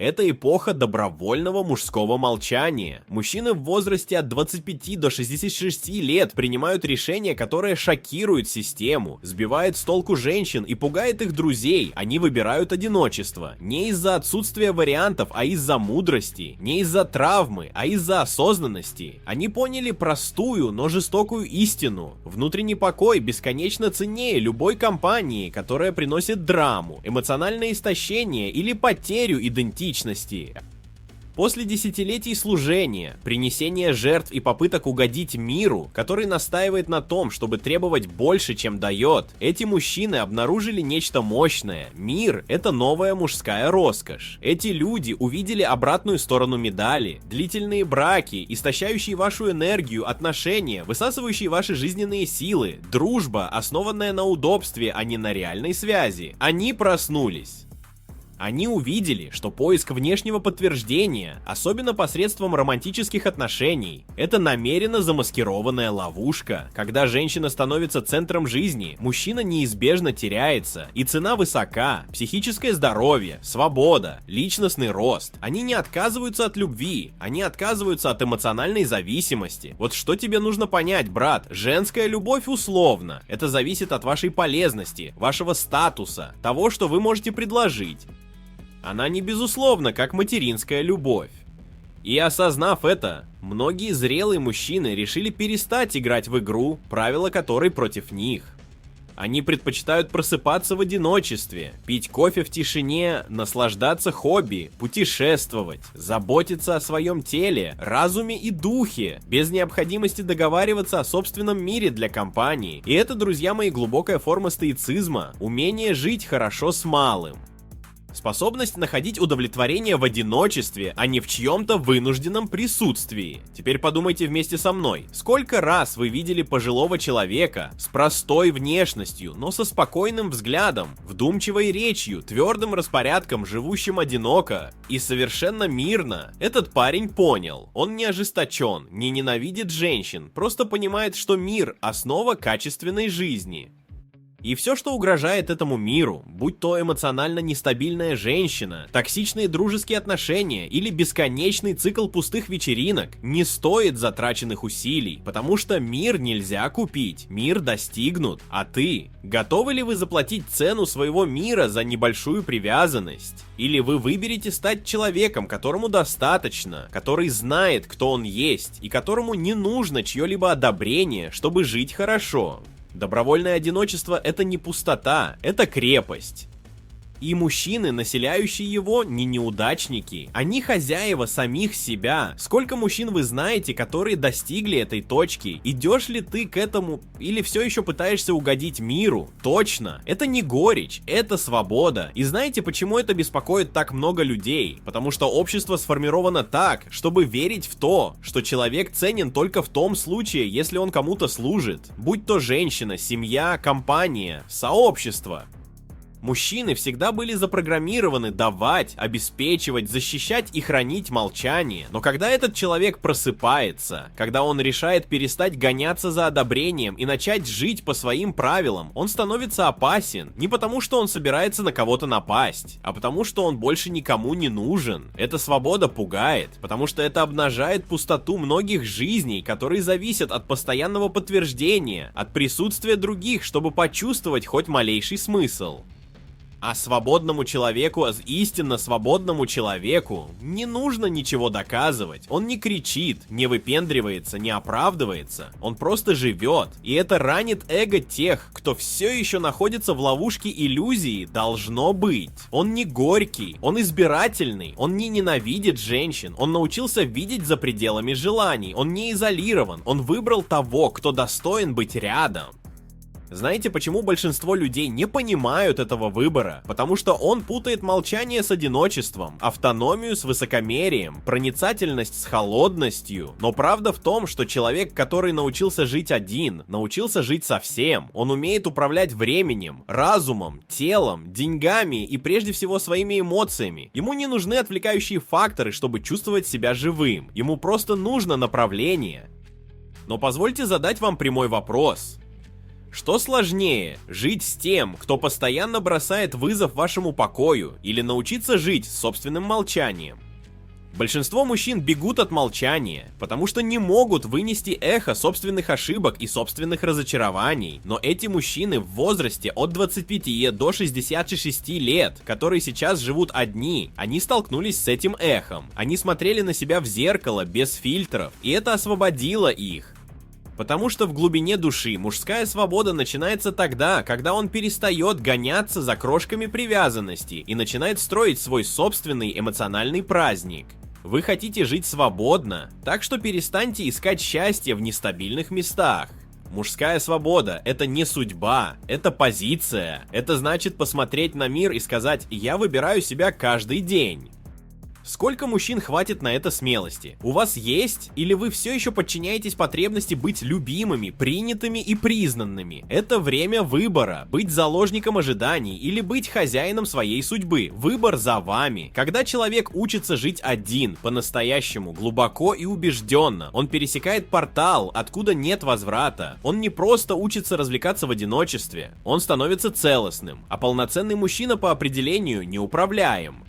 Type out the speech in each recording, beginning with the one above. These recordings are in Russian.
Это эпоха добровольного мужского молчания. Мужчины в возрасте от 25 до 66 лет принимают решения, которые шокируют систему, сбивают с толку женщин и пугают их друзей. Они выбирают одиночество. Не из-за отсутствия вариантов, а из-за мудрости. Не из-за травмы, а из-за осознанности. Они поняли простую, но жестокую истину. Внутренний покой бесконечно ценнее любой компании, которая приносит драму, эмоциональное истощение или потерю идентичности. После десятилетий служения, принесения жертв и попыток угодить миру, который настаивает на том, чтобы требовать больше, чем дает, эти мужчины обнаружили нечто мощное. Мир — это новая мужская роскошь. Эти люди увидели обратную сторону медали. Длительные браки, истощающие вашу энергию, отношения, высасывающие ваши жизненные силы, дружба, основанная на удобстве, а не на реальной связи. Они проснулись. Они увидели, что поиск внешнего подтверждения, особенно посредством романтических отношений, это намеренно замаскированная ловушка. Когда женщина становится центром жизни, мужчина неизбежно теряется, и цена высока: психическое здоровье, свобода, личностный рост. Они не отказываются от любви, они отказываются от эмоциональной зависимости. Вот что тебе нужно понять, брат: женская любовь условна. Это зависит от вашей полезности, вашего статуса, того, что вы можете предложить. Она не безусловна, как материнская любовь. И осознав это, многие зрелые мужчины решили перестать играть в игру, правила которой против них. Они предпочитают просыпаться в одиночестве, пить кофе в тишине, наслаждаться хобби, путешествовать, заботиться о своем теле, разуме и духе, без необходимости договариваться о собственном мире для компании. И это, друзья мои, глубокая форма стоицизма, умение жить хорошо с малым. Способность находить удовлетворение в одиночестве, а не в чьем-то вынужденном присутствии. Теперь подумайте вместе со мной. Сколько раз вы видели пожилого человека с простой внешностью, но со спокойным взглядом, вдумчивой речью, твердым распорядком, живущим одиноко и совершенно мирно? Этот парень понял. Он не ожесточен, не ненавидит женщин, просто понимает, что мир – основа качественной жизни. И все, что угрожает этому миру, будь то эмоционально нестабильная женщина, токсичные дружеские отношения или бесконечный цикл пустых вечеринок, не стоит затраченных усилий, потому что мир нельзя купить, мир достигнут. А ты? Готовы ли вы заплатить цену своего мира за небольшую привязанность? Или вы выберете стать человеком, которому достаточно, который знает, кто он есть, и которому не нужно чье-либо одобрение, чтобы жить хорошо? Добровольное одиночество — это не пустота, это крепость. И мужчины, населяющие его, не неудачники, они хозяева самих себя. Сколько мужчин вы знаете, которые достигли этой точки? Идешь ли ты к этому или все еще пытаешься угодить миру? Точно, это не горечь, это свобода. И знаете, почему это беспокоит так много людей? Потому что общество сформировано так, чтобы верить в то, что человек ценен только в том случае, если он кому-то служит. Будь то женщина, семья, компания, сообщество. Мужчины всегда были запрограммированы давать, обеспечивать, защищать и хранить молчание. Но когда этот человек просыпается, когда он решает перестать гоняться за одобрением и начать жить по своим правилам, он становится опасен. Не потому, что он собирается на кого-то напасть, а потому, что он больше никому не нужен. Эта свобода пугает, потому что это обнажает пустоту многих жизней, которые зависят от постоянного подтверждения, от присутствия других, чтобы почувствовать хоть малейший смысл. А свободному человеку, истинно свободному человеку, не нужно ничего доказывать. Он не кричит, не выпендривается, не оправдывается. Он просто живет. И это ранит эго тех, кто все еще находится в ловушке иллюзии «должно быть». Он не горький, он избирательный, он не ненавидит женщин, он научился видеть за пределами желаний, он не изолирован, он выбрал того, кто достоин быть рядом. Знаете, почему большинство людей не понимают этого выбора? Потому что он путает молчание с одиночеством, автономию с высокомерием, проницательность с холодностью. Но правда в том, что человек, который научился жить один, научился жить со всем. Он умеет управлять временем, разумом, телом, деньгами и прежде всего своими эмоциями. Ему не нужны отвлекающие факторы, чтобы чувствовать себя живым. Ему просто нужно направление. Но позвольте задать вам прямой вопрос. Что сложнее, жить с тем, кто постоянно бросает вызов вашему покою, или научиться жить с собственным молчанием? Большинство мужчин бегут от молчания, потому что не могут вынести эхо собственных ошибок и собственных разочарований, но эти мужчины в возрасте от 25 до 66 лет, которые сейчас живут одни, они столкнулись с этим эхом, они смотрели на себя в зеркало без фильтров, и это освободило их. Потому что в глубине души мужская свобода начинается тогда, когда он перестает гоняться за крошками привязанности и начинает строить свой собственный эмоциональный праздник. Вы хотите жить свободно, так что перестаньте искать счастье в нестабильных местах. Мужская свобода — это не судьба, это позиция. Это значит посмотреть на мир и сказать: «Я выбираю себя каждый день». Сколько мужчин хватит на это смелости? У вас есть? Или вы все еще подчиняетесь потребности быть любимыми, принятыми и признанными? Это время выбора. Быть заложником ожиданий или быть хозяином своей судьбы. Выбор за вами. Когда человек учится жить один, по-настоящему, глубоко и убежденно, он пересекает портал, откуда нет возврата. Он не просто учится развлекаться в одиночестве. Он становится целостным. А полноценный мужчина по определению неуправляем.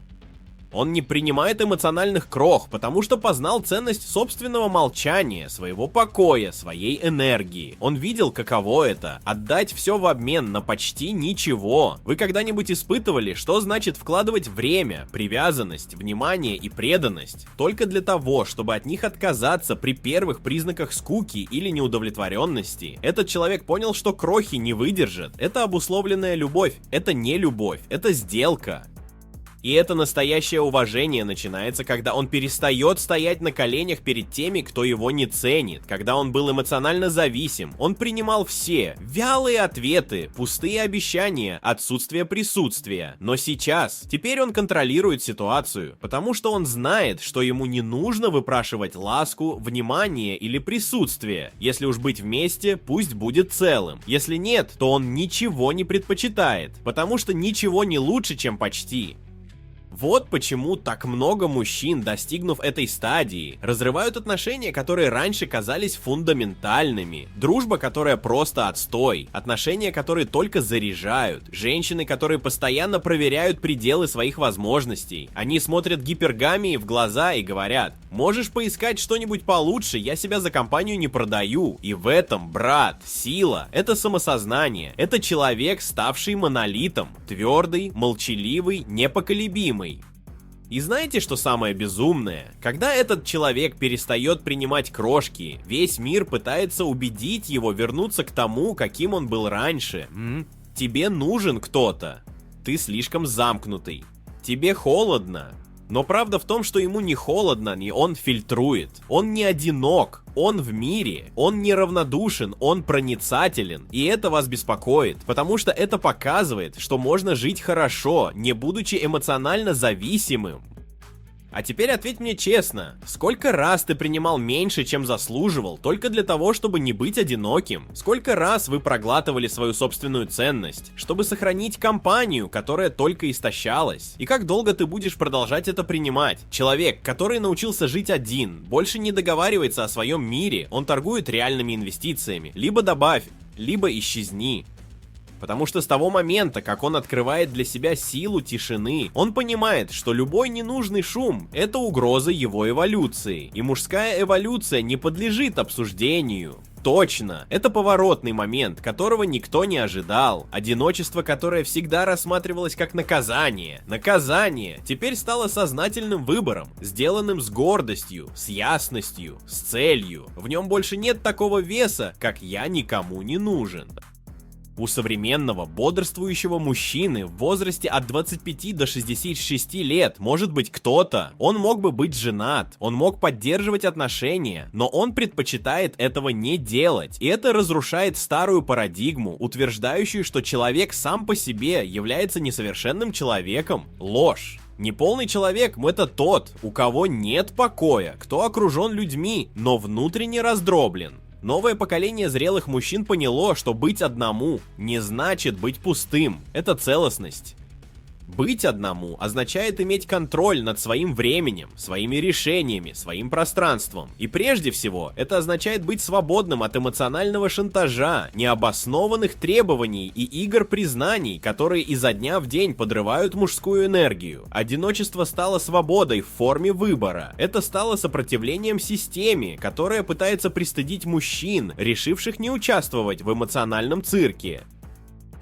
Он не принимает эмоциональных крох, потому что познал ценность собственного молчания, своего покоя, своей энергии. Он видел, каково это — отдать все в обмен на почти ничего. Вы когда-нибудь испытывали, что значит вкладывать время, привязанность, внимание и преданность только для того, чтобы от них отказаться при первых признаках скуки или неудовлетворенности? Этот человек понял, что крохи не выдержат. Это обусловленная любовь, это не любовь, это сделка. И это настоящее уважение начинается, когда он перестает стоять на коленях перед теми, кто его не ценит. Когда он был эмоционально зависим, он принимал все вялые ответы, пустые обещания, отсутствие присутствия. Но сейчас, теперь он контролирует ситуацию, потому что он знает, что ему не нужно выпрашивать ласку, внимание или присутствие. Если уж быть вместе, пусть будет целым. Если нет, то он ничего не предпочитает, потому что ничего не лучше, чем почти. Вот почему так много мужчин, достигнув этой стадии, разрывают отношения, которые раньше казались фундаментальными. Дружба, которая просто отстой. Отношения, которые только заряжают. Женщины, которые постоянно проверяют пределы своих возможностей. Они смотрят гипергамии в глаза и говорят: «Можешь поискать что-нибудь получше, я себя за компанию не продаю». И в этом, брат, сила. Это самосознание. Это человек, ставший монолитом. Твердый, молчаливый, непоколебимый. И знаете, что самое безумное? Когда этот человек перестает принимать крошки, весь мир пытается убедить его вернуться к тому, каким он был раньше. Тебе нужен кто-то. Ты слишком замкнутый. Тебе холодно. Но правда в том, что ему не холодно, и он фильтрует. Он не одинок, он в мире, он неравнодушен, он проницателен. И это вас беспокоит, потому что это показывает, что можно жить хорошо, не будучи эмоционально зависимым. А теперь ответь мне честно, сколько раз ты принимал меньше, чем заслуживал, только для того, чтобы не быть одиноким? Сколько раз вы проглатывали свою собственную ценность, чтобы сохранить компанию, которая только истощалась? И как долго ты будешь продолжать это принимать? Человек, который научился жить один, больше не договаривается о своем мире, он торгует реальными инвестициями. Либо добавь, либо исчезни. Потому что с того момента, как он открывает для себя силу тишины, он понимает, что любой ненужный шум — это угроза его эволюции. И мужская эволюция не подлежит обсуждению. Точно, это поворотный момент, которого никто не ожидал. Одиночество, которое всегда рассматривалось как наказание. Наказание теперь стало сознательным выбором, сделанным с гордостью, с ясностью, с целью. В нем больше нет такого веса, как «я никому не нужен». У современного бодрствующего мужчины в возрасте от 25 до 66 лет может быть кто-то. Он мог бы быть женат, он мог поддерживать отношения, но он предпочитает этого не делать. И это разрушает старую парадигму, утверждающую, что человек сам по себе является несовершенным человеком. Ложь. Неполный человек — это тот, у кого нет покоя, кто окружен людьми, но внутренне раздроблен. Новое поколение зрелых мужчин поняло, что быть одному не значит быть пустым. Это целостность. Быть одному означает иметь контроль над своим временем, своими решениями, своим пространством. И прежде всего, это означает быть свободным от эмоционального шантажа, необоснованных требований и игр признаний, которые изо дня в день подрывают мужскую энергию. Одиночество стало свободой в форме выбора. Это стало сопротивлением системе, которая пытается пристыдить мужчин, решивших не участвовать в эмоциональном цирке.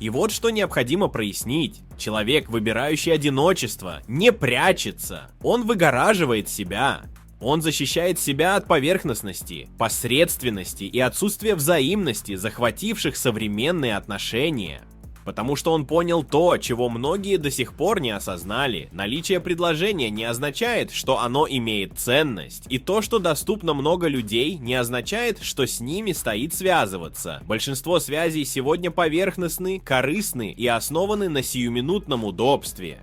И вот что необходимо прояснить. Человек, выбирающий одиночество, не прячется. Он выгораживает себя. Он защищает себя от поверхностности, посредственности и отсутствия взаимности, захвативших современные отношения. Потому что он понял то, чего многие до сих пор не осознали. Наличие предложения не означает, что оно имеет ценность. И то, что доступно много людей, не означает, что с ними стоит связываться. Большинство связей сегодня поверхностны, корыстны и основаны на сиюминутном удобстве.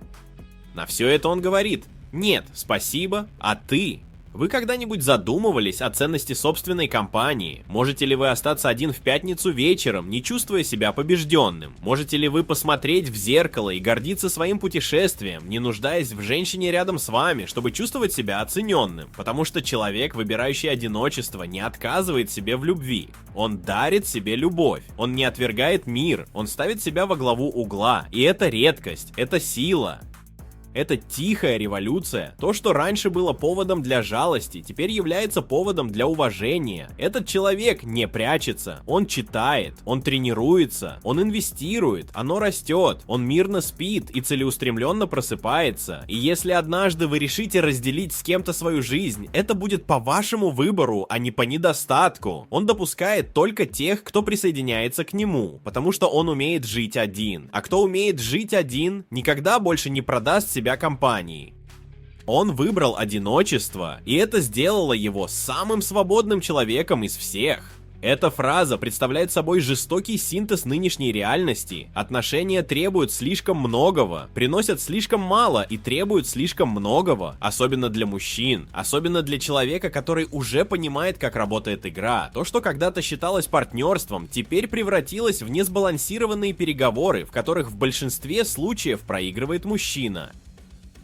На все это он говорит: нет, спасибо, а ты? Вы когда-нибудь задумывались о ценности собственной компании? Можете ли вы остаться один в пятницу вечером, не чувствуя себя побежденным? Можете ли вы посмотреть в зеркало и гордиться своим путешествием, не нуждаясь в женщине рядом с вами, чтобы чувствовать себя оцененным? Потому что человек, выбирающий одиночество, не отказывает себе в любви. Он дарит себе любовь. Он не отвергает мир. Он ставит себя во главу угла. И это редкость. Это сила. Это тихая революция. То, что раньше было поводом для жалости, теперь является поводом для уважения. Этот человек не прячется, он читает, он тренируется, он инвестирует, оно растет, он мирно спит и целеустремленно просыпается. И если однажды вы решите разделить с кем-то свою жизнь, это будет по вашему выбору, а не по недостатку. Он допускает только тех, кто присоединяется к нему, потому что он умеет жить один. А кто умеет жить один, никогда больше не продаст себя компании. Он выбрал одиночество, и это сделало его самым свободным человеком из всех. Эта фраза представляет собой жестокий синтез нынешней реальности. Отношения требуют слишком многого, приносят слишком мало и требуют слишком многого, особенно для мужчин, особенно для человека, который уже понимает, как работает игра. То, что когда-то считалось партнерством, теперь превратилось в несбалансированные переговоры, в которых в большинстве случаев проигрывает мужчина.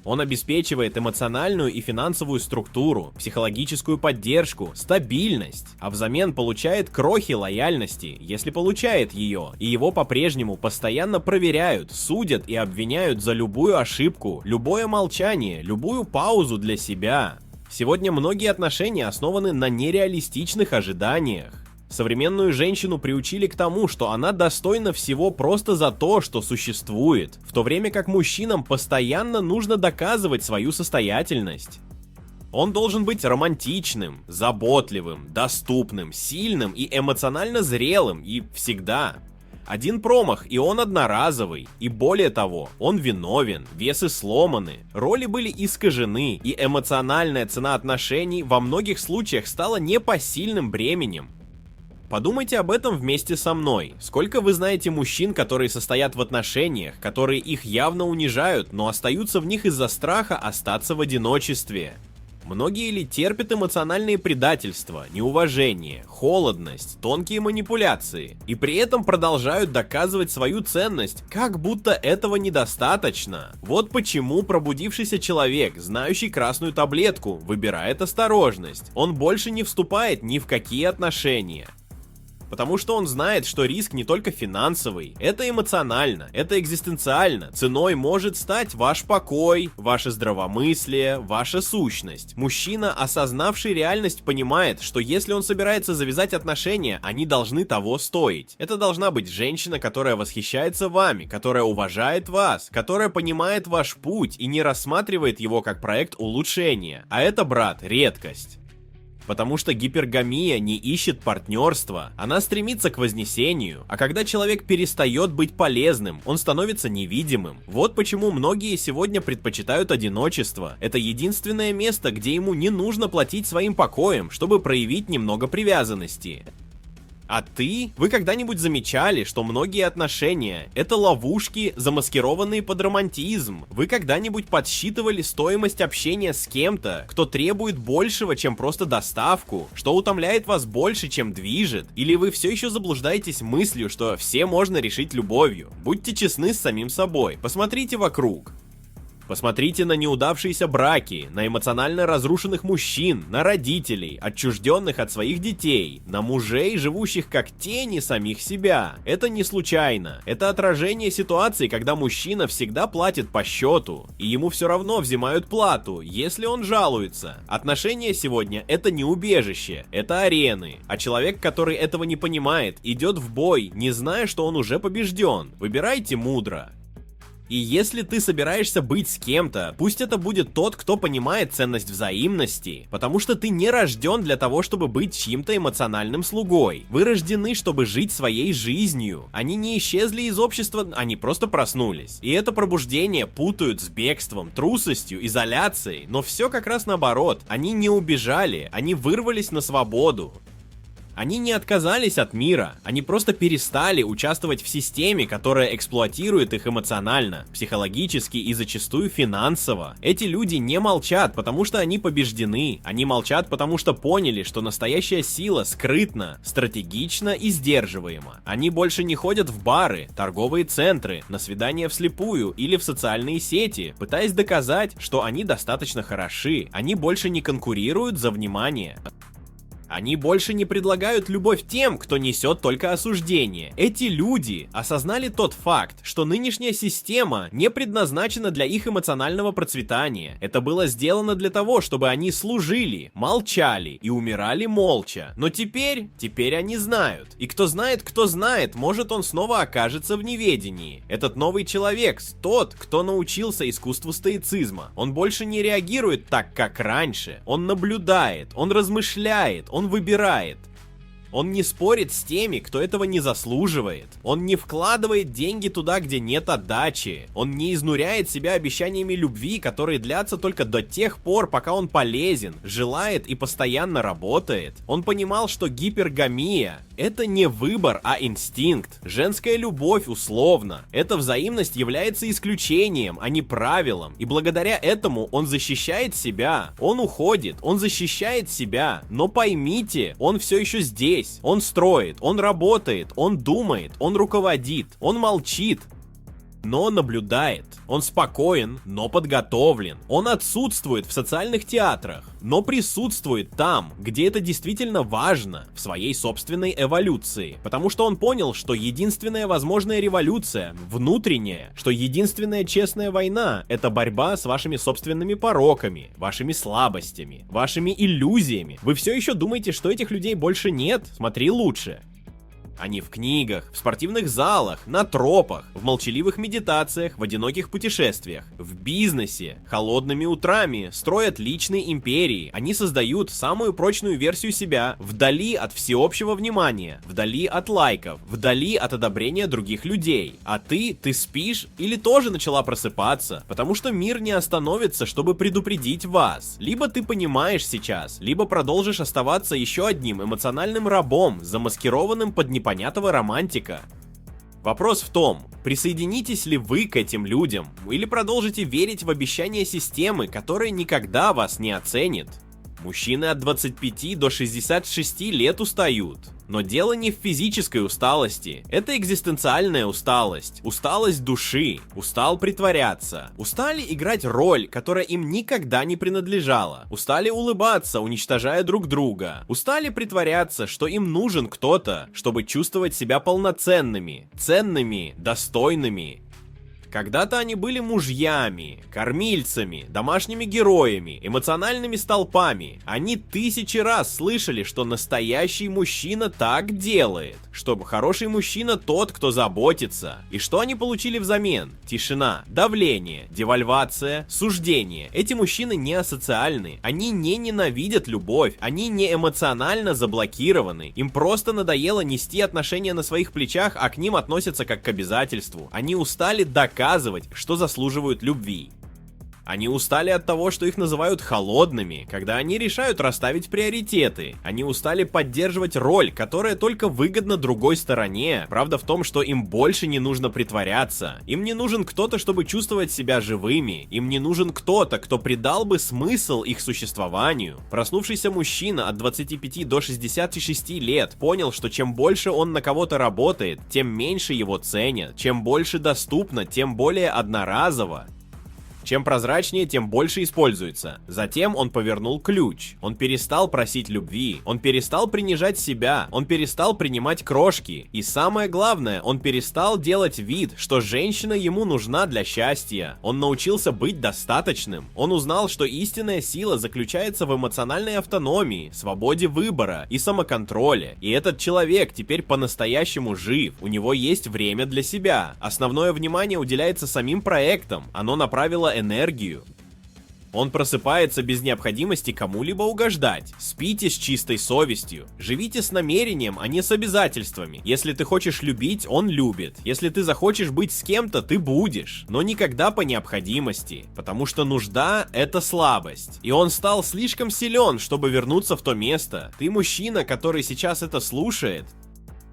Он обеспечивает эмоциональную и финансовую структуру, психологическую поддержку, стабильность, а взамен получает крохи лояльности, если получает ее, и его по-прежнему постоянно проверяют, судят и обвиняют за любую ошибку, любое молчание, любую паузу для себя. Сегодня многие отношения основаны на нереалистичных ожиданиях. Современную женщину приучили к тому, что она достойна всего просто за то, что существует, в то время как мужчинам постоянно нужно доказывать свою состоятельность. Он должен быть романтичным, заботливым, доступным, сильным и эмоционально зрелым, и всегда. Один промах, и он одноразовый, и более того, он виновен, весы сломаны, роли были искажены, и эмоциональная цена отношений во многих случаях стала непосильным бременем. Подумайте об этом вместе со мной. Сколько вы знаете мужчин, которые состоят в отношениях, которые их явно унижают, но остаются в них из-за страха остаться в одиночестве? Многие ли терпят эмоциональные предательства, неуважение, холодность, тонкие манипуляции, и при этом продолжают доказывать свою ценность, как будто этого недостаточно? Вот почему пробудившийся человек, знающий красную таблетку, выбирает осторожность. Он больше не вступает ни в какие отношения. Потому что он знает, что риск не только финансовый, это эмоционально, это экзистенциально. Ценой может стать ваш покой, ваше здравомыслие, ваша сущность. Мужчина, осознавший реальность, понимает, что если он собирается завязать отношения, они должны того стоить. Это должна быть женщина, которая восхищается вами, которая уважает вас, которая понимает ваш путь и не рассматривает его как проект улучшения. А это, брат, редкость. Потому что гипергамия не ищет партнерства, она стремится к вознесению, а когда человек перестает быть полезным, он становится невидимым. Вот почему многие сегодня предпочитают одиночество. Это единственное место, где ему не нужно платить своим покоем, чтобы проявить немного привязанности. А вы когда-нибудь замечали, что многие отношения — это ловушки, замаскированные под романтизм? Вы когда-нибудь подсчитывали стоимость общения с кем-то, кто требует большего, чем просто доставку, что утомляет вас больше, чем движет? Или вы все еще заблуждаетесь мыслью, что все можно решить любовью? Будьте честны с самим собой, посмотрите вокруг. Посмотрите на неудавшиеся браки, на эмоционально разрушенных мужчин, на родителей, отчужденных от своих детей, на мужей, живущих как тени самих себя. Это не случайно. Это отражение ситуации, когда мужчина всегда платит по счету, и ему все равно взимают плату, если он жалуется. Отношения сегодня — это не убежище, это арены. А человек, который этого не понимает, идет в бой, не зная, что он уже побежден. Выбирайте мудро. И если ты собираешься быть с кем-то, пусть это будет тот, кто понимает ценность взаимности, потому что ты не рожден для того, чтобы быть чьим-то эмоциональным слугой. Вы рождены, чтобы жить своей жизнью. Они не исчезли из общества, они просто проснулись. И это пробуждение путают с бегством, трусостью, изоляцией, но все как раз наоборот. Они не убежали, они вырвались на свободу. Они не отказались от мира, они просто перестали участвовать в системе, которая эксплуатирует их эмоционально, психологически и зачастую финансово. Эти люди не молчат, потому что они побеждены, они молчат, потому что поняли, что настоящая сила скрытна, стратегична и сдерживаема. Они больше не ходят в бары, торговые центры, на свидания вслепую или в социальные сети, пытаясь доказать, что они достаточно хороши. Они больше не конкурируют за внимание. Они больше не предлагают любовь тем, кто несет только осуждение. Эти люди осознали тот факт, что нынешняя система не предназначена для их эмоционального процветания. Это было сделано для того, чтобы они служили, молчали и умирали молча. Но теперь они знают. И кто знает, может он снова окажется в неведении. Этот новый человек, тот, кто научился искусству стоицизма. Он больше не реагирует так, как раньше. Он наблюдает, он размышляет, он выбирает. Он не спорит с теми, кто этого не заслуживает. Он не вкладывает деньги туда, где нет отдачи. Он не изнуряет себя обещаниями любви, которые длятся только до тех пор, пока он полезен, желает и постоянно работает. Он понимал, что гипергамия — это не выбор, а инстинкт. Женская любовь условно. Эта взаимность является исключением, а не правилом. И благодаря этому он защищает себя. Он уходит, он защищает себя. Но поймите, он все еще здесь. Он строит, он работает, он думает, он руководит, он молчит, но наблюдает. Он спокоен, но подготовлен. Он отсутствует в социальных театрах, но присутствует там, где это действительно важно, в своей собственной эволюции. Потому что он понял, что единственная возможная революция внутренняя, что единственная честная война — это борьба с вашими собственными пороками, вашими слабостями, вашими иллюзиями. Вы все еще думаете, что этих людей больше нет? Смотри лучше. Они в книгах, в спортивных залах, на тропах, в молчаливых медитациях, в одиноких путешествиях, в бизнесе, холодными утрами строят личные империи. Они создают самую прочную версию себя вдали от всеобщего внимания, вдали от лайков, вдали от одобрения других людей. А ты спишь или тоже начала просыпаться? Потому что мир не остановится, чтобы предупредить вас. Либо ты понимаешь сейчас, либо продолжишь оставаться еще одним эмоциональным рабом, замаскированным под непонятного романтика. Вопрос в том, присоединитесь ли вы к этим людям, или продолжите верить в обещания системы, которая никогда вас не оценит. Мужчины от 25 до 66 лет устают. Но дело не в физической усталости, это экзистенциальная усталость, усталость души, устал притворяться, устали играть роль, которая им никогда не принадлежала, устали улыбаться, уничтожая друг друга, устали притворяться, что им нужен кто-то, чтобы чувствовать себя полноценными, ценными, достойными. Когда-то они были мужьями, кормильцами, домашними героями, эмоциональными столпами. Они тысячи раз слышали, что настоящий мужчина так делает, что хороший мужчина тот, кто заботится. И что они получили взамен? Тишина, давление, девальвация, суждение. Эти мужчины не асоциальны, они не ненавидят любовь, они не эмоционально заблокированы. Им просто надоело нести отношения на своих плечах, а к ним относятся как к обязательству. Они устали доказывать, что заслуживают любви. Они устали от того, что их называют холодными, когда они решают расставить приоритеты. Они устали поддерживать роль, которая только выгодна другой стороне. Правда в том, что им больше не нужно притворяться. Им не нужен кто-то, чтобы чувствовать себя живыми. Им не нужен кто-то, кто придал бы смысл их существованию. Проснувшийся мужчина от 25 до 66 лет понял, что чем больше он на кого-то работает, тем меньше его ценят. Чем больше доступно, тем более одноразово. Чем прозрачнее, тем больше используется. Затем он повернул ключ. Он перестал просить любви. Он перестал принижать себя. Он перестал принимать крошки. И самое главное, он перестал делать вид, что женщина ему нужна для счастья. Он научился быть достаточным. Он узнал, что истинная сила заключается в эмоциональной автономии, свободе выбора и самоконтроле. И этот человек теперь по-настоящему жив. У него есть время для себя. Основное внимание уделяется самим проектам. Оно направило энергию. Он просыпается без необходимости кому-либо угождать. Спите с чистой совестью. Живите с намерением, а не с обязательствами. Если ты хочешь любить, он любит. Если ты захочешь быть с кем-то, ты будешь. Но никогда по необходимости. Потому что нужда — это слабость. И он стал слишком силен, чтобы вернуться в то место. Ты мужчина, который сейчас это слушает.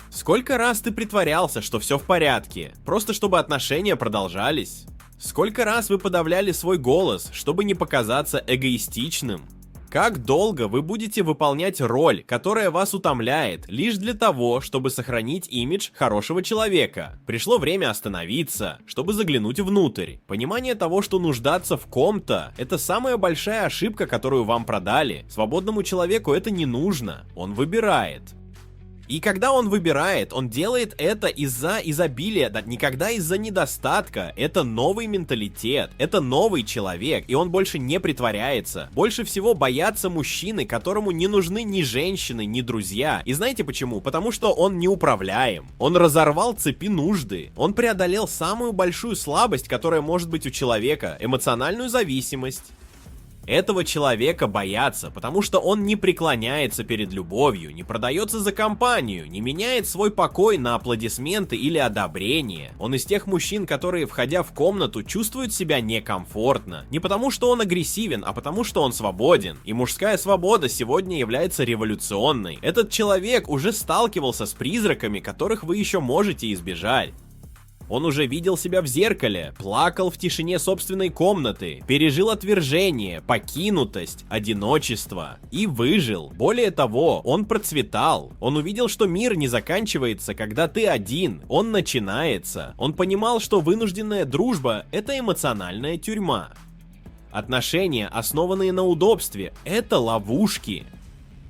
Сколько раз ты притворялся, что все в порядке, просто чтобы отношения продолжались? Сколько раз вы подавляли свой голос, чтобы не показаться эгоистичным? Как долго вы будете выполнять роль, которая вас утомляет, лишь для того, чтобы сохранить имидж хорошего человека? Пришло время остановиться, чтобы заглянуть внутрь. Понимание того, что нуждаться в ком-то — это самая большая ошибка, которую вам продали. Свободному человеку это не нужно, он выбирает. И когда он выбирает, он делает это из-за изобилия, да, никогда из-за недостатка. Это новый менталитет, это новый человек, и он больше не притворяется. Больше всего боятся мужчины, которому не нужны ни женщины, ни друзья. И знаете почему? Потому что он неуправляем. Он разорвал цепи нужды. Он преодолел самую большую слабость, которая может быть у человека — эмоциональную зависимость. Этого человека боятся, потому что он не преклоняется перед любовью, не продается за компанию, не меняет свой покой на аплодисменты или одобрение. Он из тех мужчин, которые, входя в комнату, чувствуют себя некомфортно. Не потому что он агрессивен, а потому что он свободен. И мужская свобода сегодня является революционной. Этот человек уже сталкивался с призраками, которых вы еще можете избежать. Он уже видел себя в зеркале, плакал в тишине собственной комнаты, пережил отвержение, покинутость, одиночество и выжил. Более того, он процветал. Он увидел, что мир не заканчивается, когда ты один, он начинается. Он понимал, что вынужденная дружба — это эмоциональная тюрьма. Отношения, основанные на удобстве, — это ловушки.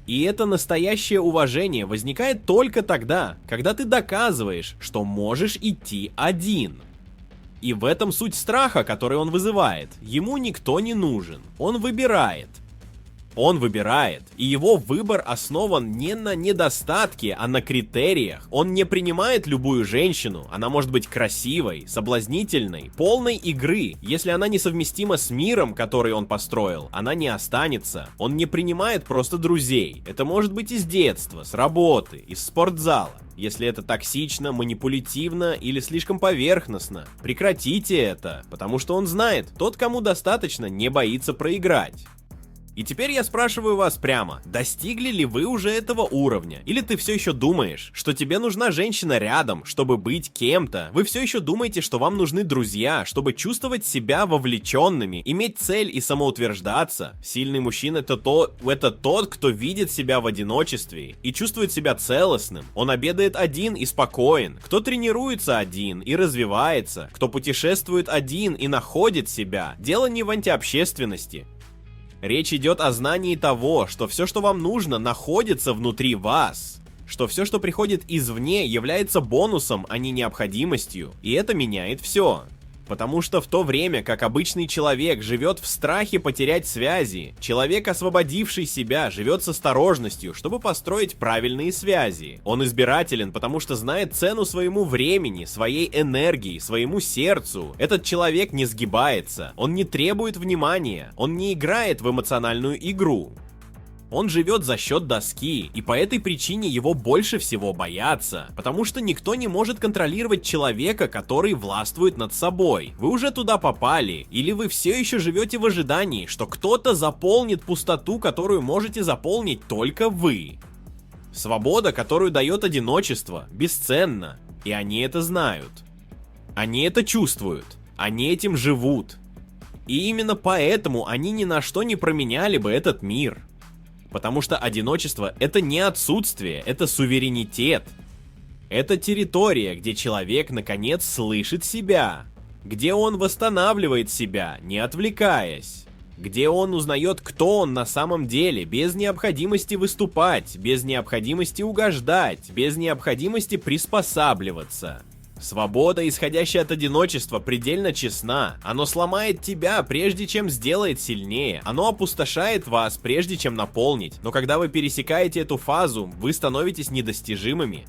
И это настоящее уважение возникает только тогда, когда ты доказываешь, что можешь идти один. И в этом суть страха, который он вызывает. Ему никто не нужен. Он выбирает. Он выбирает, и его выбор основан не на недостатке, а на критериях. Он не принимает любую женщину, она может быть красивой, соблазнительной, полной игры. Если она несовместима с миром, который он построил, она не останется. Он не принимает просто друзей. Это может быть из детства, с работы, из спортзала. Если это токсично, манипулятивно или слишком поверхностно, прекратите это, потому что он знает, тот, кому достаточно, не боится проиграть. И теперь я спрашиваю вас прямо, достигли ли вы уже этого уровня? Или ты все еще думаешь, что тебе нужна женщина рядом, чтобы быть кем-то? Вы все еще думаете, что вам нужны друзья, чтобы чувствовать себя вовлеченными, иметь цель и самоутверждаться? Сильный мужчина — это тот, кто видит себя в одиночестве и чувствует себя целостным. Он обедает один и спокоен. Кто тренируется один и развивается. Кто путешествует один и находит себя. Дело не в антиобщественности. Речь идет о знании того, что все, что вам нужно, находится внутри вас. Что все, что приходит извне, является бонусом, а не необходимостью. И это меняет все. Потому что в то время, как обычный человек живет в страхе потерять связи, человек, освободивший себя, живет с осторожностью, чтобы построить правильные связи. Он избирателен, потому что знает цену своему времени, своей энергии, своему сердцу. Этот человек не сгибается, он не требует внимания, он не играет в эмоциональную игру. Он живет за счет доски, и по этой причине его больше всего боятся, потому что никто не может контролировать человека, который властвует над собой. Вы уже туда попали, или вы все еще живете в ожидании, что кто-то заполнит пустоту, которую можете заполнить только вы. Свобода, которую дает одиночество, бесценна, и они это знают. Они это чувствуют, они этим живут. И именно поэтому они ни на что не променяли бы этот мир. Потому что одиночество — это не отсутствие, это суверенитет. Это территория, где человек наконец слышит себя. где он восстанавливает себя, не отвлекаясь, где он узнает, кто он на самом деле, без необходимости выступать, без необходимости угождать, без необходимости приспосабливаться. Свобода, исходящая от одиночества, предельно честна. Оно сломает тебя, прежде чем сделает сильнее. Оно опустошает вас, прежде чем наполнить. Но когда вы пересекаете эту фазу, вы становитесь недостижимыми.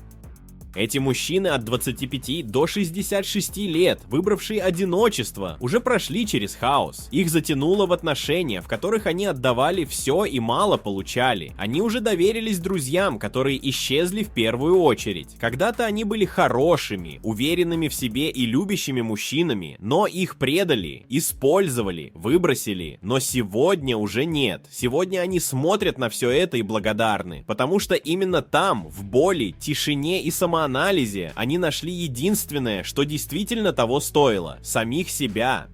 Эти мужчины от 25 до 66 лет, выбравшие одиночество, уже прошли через хаос. Их затянуло в отношения, в которых они отдавали все и мало получали. Они уже доверились друзьям, которые исчезли в первую очередь. Когда-то они были хорошими, уверенными в себе и любящими мужчинами, но их предали, использовали, выбросили. Но сегодня уже нет. Сегодня они смотрят на все это и благодарны, потому что именно там, в боли, тишине и самоанализе, они нашли единственное, что действительно того стоило – самих себя.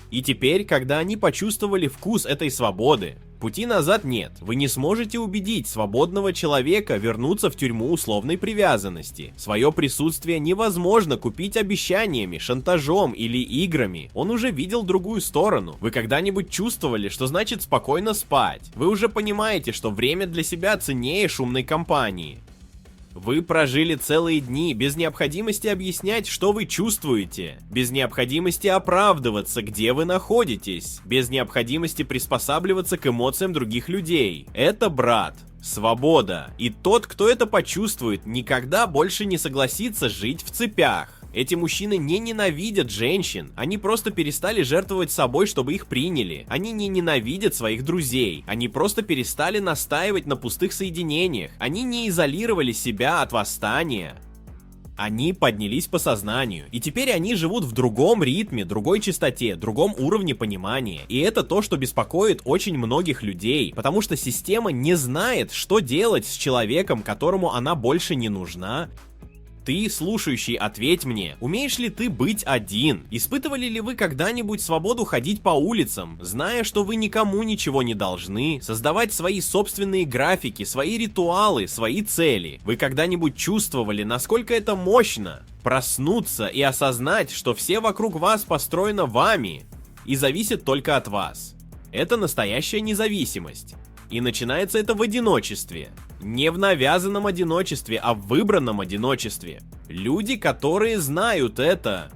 И теперь, когда они почувствовали вкус этой свободы, пути назад нет. Вы не сможете убедить свободного человека вернуться в тюрьму условной привязанности. Свое присутствие невозможно купить обещаниями, шантажом или играми. Он уже видел другую сторону. Вы когда-нибудь чувствовали, что значит спокойно спать? Вы уже понимаете, что время для себя ценнее шумной компании. Вы прожили целые дни без необходимости объяснять, что вы чувствуете, без необходимости оправдываться, где вы находитесь, без необходимости приспосабливаться к эмоциям других людей. Это, брат, свобода. И тот, кто это почувствует, никогда больше не согласится жить в цепях. Эти мужчины не ненавидят женщин, они просто перестали жертвовать собой, чтобы их приняли. Они не ненавидят своих друзей, они просто перестали настаивать на пустых соединениях. Они не изолировали себя от восстания. Они поднялись по сознанию, и теперь они живут в другом ритме, другой частоте, другом уровне понимания. И это то, что беспокоит очень многих людей, потому что система не знает, что делать с человеком, которому она больше не нужна. Ты, слушающий, ответь мне, умеешь ли ты быть один? Испытывали ли вы когда-нибудь свободу ходить по улицам, зная, что вы никому ничего не должны, создавать свои собственные графики, свои ритуалы, свои цели? Вы когда-нибудь чувствовали, насколько это мощно? Проснуться и осознать, что все вокруг вас построено вами и зависит только от вас. Это настоящая независимость. И начинается это в одиночестве. Не в навязанном одиночестве, а в выбранном одиночестве. Люди, которые знают это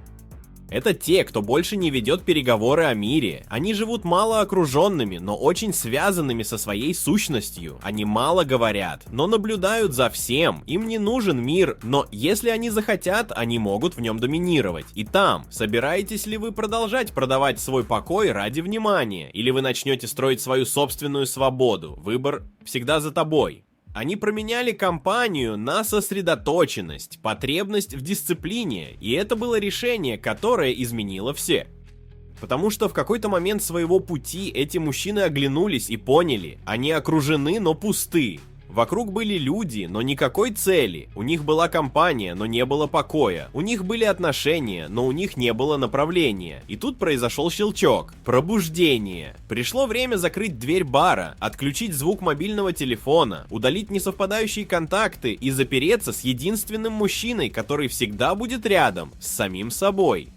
те, кто больше не ведет переговоры о мире. Они живут мало окруженными, но очень связанными со своей сущностью. Они мало говорят, но наблюдают за всем. Им не нужен мир, но если они захотят, они могут в нем доминировать. И там, собираетесь ли вы продолжать продавать свой покой ради внимания? Или вы начнете строить свою собственную свободу? Выбор всегда за тобой. Они променяли компанию на сосредоточенность, потребность в дисциплине, и это было решение, которое изменило все. Потому что в какой-то момент своего пути эти мужчины оглянулись и поняли, они окружены, но пусты. Вокруг были люди, но никакой цели. У них была компания, но не было покоя. У них были отношения, но у них не было направления. И тут произошел щелчок. Пробуждение. Пришло время закрыть дверь бара, отключить звук мобильного телефона, удалить несовпадающие контакты и запереться с единственным мужчиной, который всегда будет рядом, с самим собой.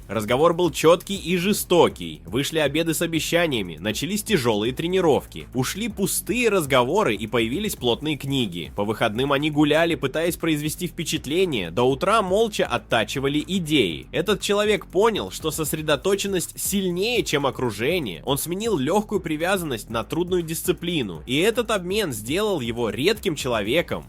Разговор был четкий и жестокий. Вышли обеды с обещаниями, начались тяжелые тренировки. Ушли пустые разговоры и появились плотные книги. По выходным они гуляли, пытаясь произвести впечатление, до утра молча оттачивали идеи. Этот человек понял, что сосредоточенность сильнее, чем окружение. Он сменил легкую привязанность на трудную дисциплину. И этот обмен сделал его редким человеком.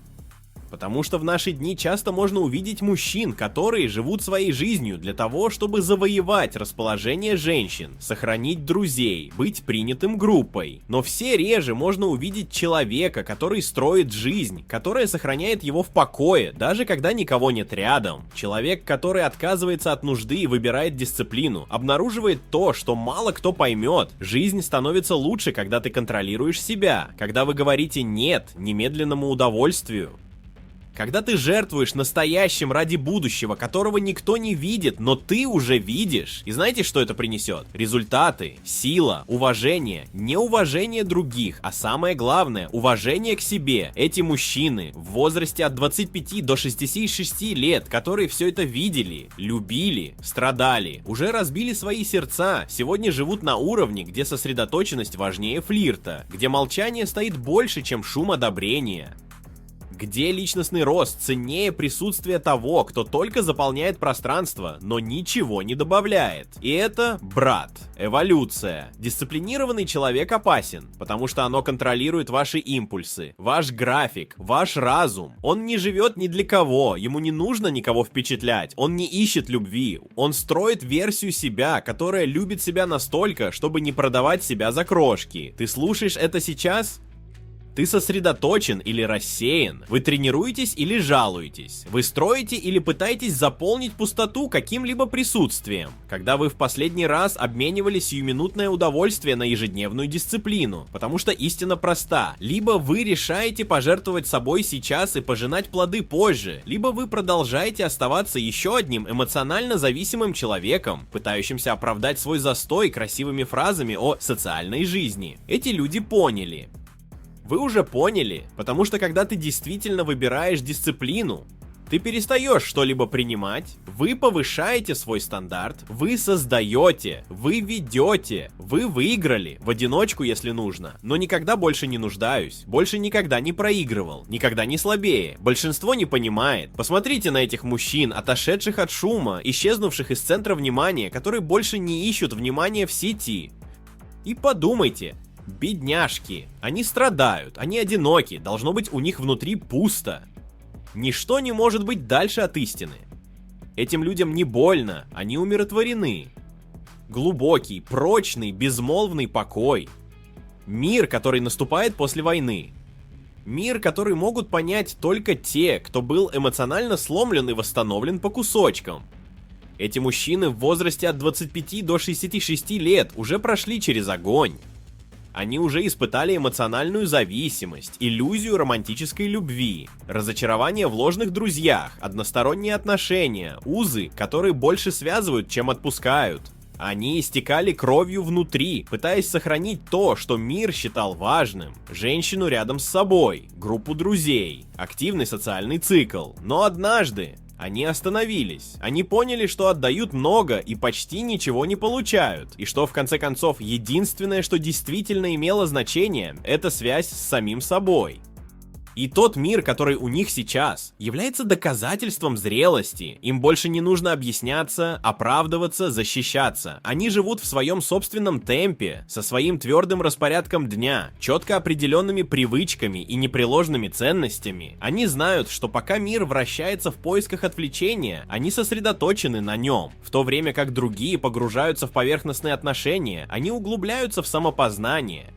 Потому что в наши дни часто можно увидеть мужчин, которые живут своей жизнью для того, чтобы завоевать расположение женщин, сохранить друзей, быть принятым группой. Но все реже можно увидеть человека, который строит жизнь, которая сохраняет его в покое, даже когда никого нет рядом. Человек, который отказывается от нужды и выбирает дисциплину, обнаруживает то, что мало кто поймет. Жизнь становится лучше, когда ты контролируешь себя, когда вы говорите «нет» немедленному удовольствию. Когда ты жертвуешь настоящим ради будущего, которого никто не видит, но ты уже видишь. И знаете, что это принесет? Результаты, сила, уважение, не уважение других, а самое главное, уважение к себе. Эти мужчины в возрасте от 25 до 66 лет, которые все это видели, любили, страдали, уже разбили свои сердца, сегодня живут на уровне, где сосредоточенность важнее флирта, где молчание стоит больше, чем шум одобрения. Где личностный рост ценнее присутствия того, кто только заполняет пространство, но ничего не добавляет. И это, брат, эволюция. Дисциплинированный человек опасен, потому что оно контролирует ваши импульсы, ваш график, ваш разум. Он не живет ни для кого, ему не нужно никого впечатлять, он не ищет любви, он строит версию себя, которая любит себя настолько, чтобы не продавать себя за крошки. Ты слушаешь это сейчас? Ты сосредоточен или рассеян? Вы тренируетесь или жалуетесь? Вы строите или пытаетесь заполнить пустоту каким-либо присутствием? Когда вы в последний раз обменивали сиюминутное удовольствие на ежедневную дисциплину? Потому что истина проста. Либо вы решаете пожертвовать собой сейчас и пожинать плоды позже, либо вы продолжаете оставаться еще одним эмоционально зависимым человеком, пытающимся оправдать свой застой красивыми фразами о социальной жизни. Эти люди поняли. Вы уже поняли, потому что когда ты действительно выбираешь дисциплину, ты перестаешь что-либо принимать, вы повышаете свой стандарт, вы создаете, вы ведете, вы выиграли, в одиночку, если нужно, но никогда больше не нуждаюсь, больше никогда не проигрывал, никогда не слабее. Большинство не понимает. Посмотрите на этих мужчин, отошедших от шума, исчезнувших из центра внимания, которые больше не ищут внимания в сети. И подумайте. Бедняжки. Они страдают, они одиноки, должно быть у них внутри пусто. Ничто не может быть дальше от истины. Этим людям не больно, они умиротворены. Глубокий, прочный, безмолвный покой. Мир, который наступает после войны. Мир, который могут понять только те, кто был эмоционально сломлен и восстановлен по кусочкам. Эти мужчины в возрасте от 25 до 66 лет уже прошли через огонь. Они уже испытали эмоциональную зависимость, иллюзию романтической любви, разочарование в ложных друзьях, односторонние отношения, узы, которые больше связывают, чем отпускают. Они истекали кровью внутри, пытаясь сохранить то, что мир считал важным. Женщину рядом с собой, группу друзей, активный социальный цикл. Но однажды они остановились. Они поняли, что отдают много и почти ничего не получают. И что в конце концов единственное, что действительно имело значение, это связь с самим собой. И тот мир, который у них сейчас, является доказательством зрелости. Им больше не нужно объясняться, оправдываться, защищаться. Они живут в своем собственном темпе, со своим твердым распорядком дня, четко определенными привычками и непреложными ценностями. Они знают, что пока мир вращается в поисках отвлечения, они сосредоточены на нем. В то время как другие погружаются в поверхностные отношения, они углубляются в самопознание.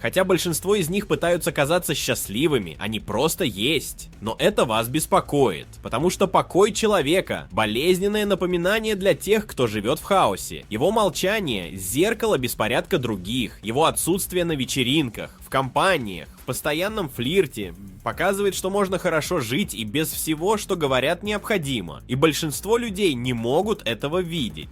Хотя большинство из них пытаются казаться счастливыми, они просто есть. Но это вас беспокоит, потому что покой человека – болезненное напоминание для тех, кто живет в хаосе. Его молчание – зеркало беспорядка других, его отсутствие на вечеринках, в компаниях, в постоянном флирте показывает, что можно хорошо жить и без всего, что говорят, необходимо. И большинство людей не могут этого видеть.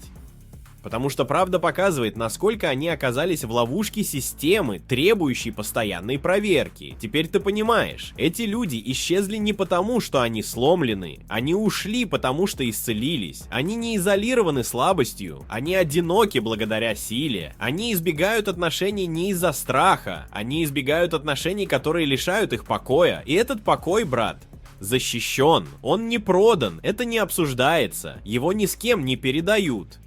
Потому что правда показывает, насколько они оказались в ловушке системы, требующей постоянной проверки. Теперь ты понимаешь, эти люди исчезли не потому, что они сломлены, они ушли, потому что исцелились. Они не изолированы слабостью, они одиноки благодаря силе. Они избегают отношений не из-за страха, они избегают отношений, которые лишают их покоя. И этот покой, брат, защищен, он не продан, это не обсуждается, его ни с кем не передают.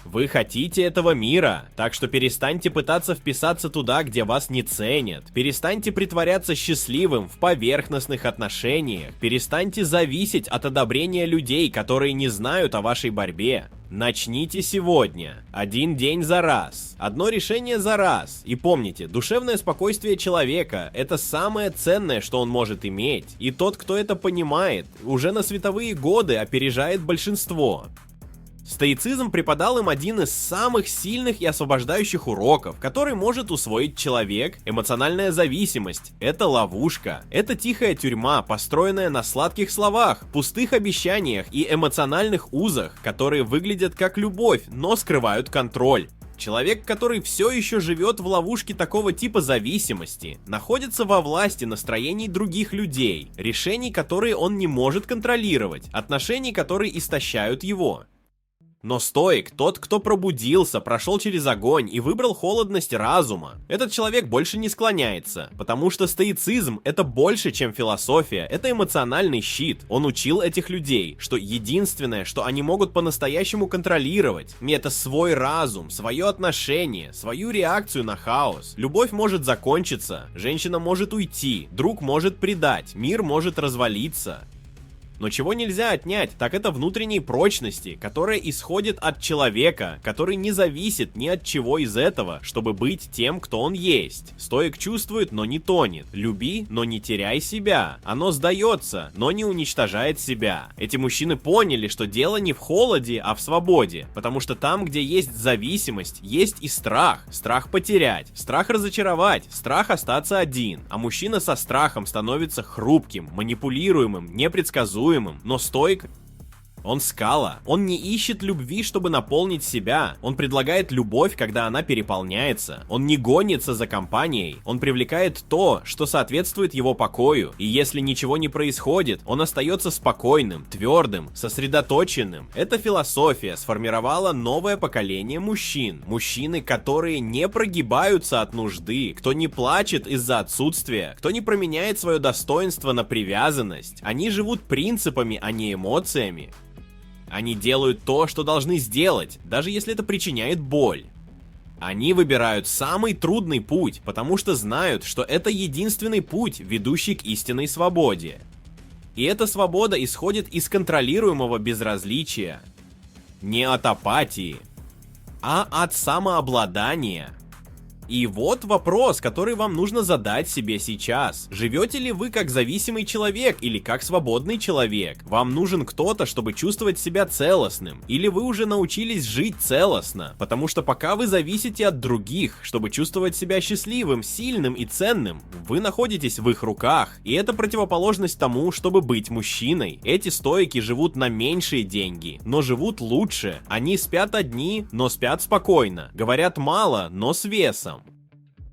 Вы хотите этого мира, так что перестаньте пытаться вписаться туда, где вас не ценят. Перестаньте притворяться счастливым в поверхностных отношениях. Перестаньте зависеть от одобрения людей, которые не знают о вашей борьбе. Начните сегодня. Один день за раз. Одно решение за раз. И помните, душевное спокойствие человека – это самое ценное, что он может иметь. И тот, кто это понимает, уже на световые годы опережает большинство. Стоицизм преподал им один из самых сильных и освобождающих уроков, который может усвоить человек. Эмоциональная зависимость – это ловушка. Это тихая тюрьма, построенная на сладких словах, пустых обещаниях и эмоциональных узах, которые выглядят как любовь, но скрывают контроль. Человек, который все еще живет в ловушке такого типа зависимости, находится во власти настроений других людей, решений, которые он не может контролировать, отношений, которые истощают его. Но стоик, тот, кто пробудился, прошел через огонь и выбрал холодность разума, этот человек больше не склоняется, потому что стоицизм — это больше, чем философия, это эмоциональный щит. Он учил этих людей, что единственное, что они могут по-настоящему контролировать, это свой разум, свое отношение, свою реакцию на хаос. Любовь может закончиться, женщина может уйти, друг может предать, мир может развалиться. Но чего нельзя отнять, так это внутренней прочности, которая исходит от человека, который не зависит ни от чего из этого, чтобы быть тем, кто он есть. Стоик чувствует, но не тонет. Люби, но не теряй себя. Оно сдается, но не уничтожает себя. Эти мужчины поняли, что дело не в холоде, а в свободе. Потому что там, где есть зависимость, есть и страх. Страх потерять, страх разочаровать, страх остаться один. А мужчина со страхом становится хрупким, манипулируемым, непредсказуемым. Но стоик, он скала. Он не ищет любви, чтобы наполнить себя. Он предлагает любовь, когда она переполняется. Он не гонится за компанией. Он привлекает то, что соответствует его покою. И если ничего не происходит, он остается спокойным, твердым, сосредоточенным. Эта философия сформировала новое поколение мужчин. Мужчины, которые не прогибаются от нужды, кто не плачет из-за отсутствия, кто не променяет свое достоинство на привязанность. Они живут принципами, а не эмоциями. Они делают то, что должны сделать, даже если это причиняет боль. Они выбирают самый трудный путь, потому что знают, что это единственный путь, ведущий к истинной свободе. И эта свобода исходит из контролируемого безразличия. Не от апатии, а от самообладания. И вот вопрос, который вам нужно задать себе сейчас. Живете ли вы как зависимый человек или как свободный человек? Вам нужен кто-то, чтобы чувствовать себя целостным? Или вы уже научились жить целостно? Потому что пока вы зависите от других, чтобы чувствовать себя счастливым, сильным и ценным, вы находитесь в их руках. И это противоположность тому, чтобы быть мужчиной. Эти стоики живут на меньшие деньги, но живут лучше. Они спят одни, но спят спокойно. Говорят мало, но с весом.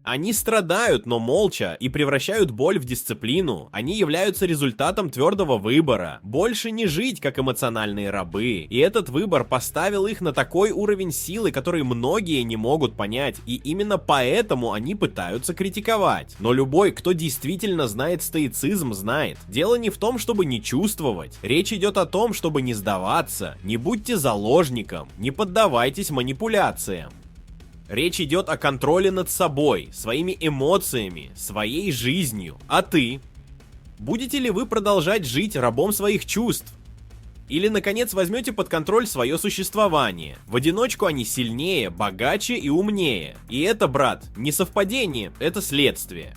Они страдают, но молча, и превращают боль в дисциплину. Они являются результатом твердого выбора. Больше не жить, как эмоциональные рабы. И этот выбор поставил их на такой уровень силы, который многие не могут понять. И именно поэтому они пытаются критиковать. Но любой, кто действительно знает стоицизм, знает. Дело не в том, чтобы не чувствовать. Речь идет о том, чтобы не сдаваться. Не будьте заложником. Не поддавайтесь манипуляциям. Речь идет о контроле над собой, своими эмоциями, своей жизнью. А ты? Будете ли вы продолжать жить рабом своих чувств? Или, наконец, возьмете под контроль свое существование? В одиночку они сильнее, богаче и умнее. И это, брат, не совпадение, это следствие.